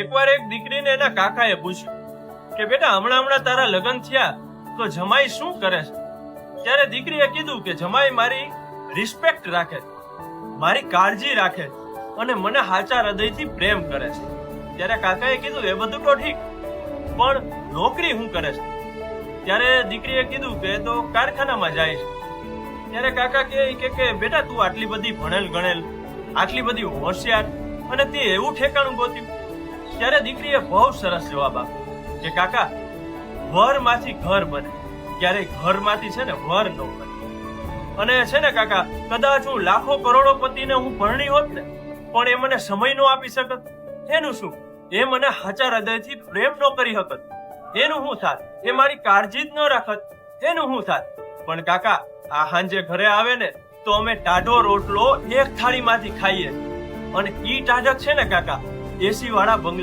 એકવાર એક દીકરીને એના કાકાએ પૂછ્યું કે બેટા હમણાં તારા લગ્ન થયા તો જમાઈ શું કરે છે? ત્યારે દીકરીએ કીધું કે જમાઈ મારી રિસ્પેક્ટ રાખે છે, મારી કાળજી રાખે છે અને મને સાચા હૃદયથી પ્રેમ કરે છે. ત્યારે કાકાએ કીધું એ બધું તો ઠીક, પણ નોકરી શું કરે છે? ત્યારે દીકરીએ કીધું કે તો કારખાનામાં જાય છે. ત્યારે કાકા કે બેટા તું આટલી બધી ભણેલ ગણેલ, આટલી બધી હોશિયાર અને તે એવું ઠેકાણું ગોત્યું? ત્યારે દીકરીએ બહુ સરસ જવાબ આપ્યો કે કાકા, વરમાંથી ઘર બને, ક્યારેય ઘરમાંથી છે ને વર ન બને. અને છે ને કાકા, કદાચ હું લાખો કરોડોપતિને હું પરણી હોત ને, પણ એ મને સમય નો આપી શકત. એનું શું? એ મને સાચા હૃદયથી પ્રેમ ન કરી શકત. એનું શું થાત? એ મારી કાળજી જ ન રાખત. એનું શું થાત? પણ કાકા, આ સાંજે ઘરે આવે ને તો અમે ટાઢો રોટલો એક થાળીમાંથી ખાઈએ, અને ઈ ટાઢક છે ને કાકા, એસી વાળા બંગલા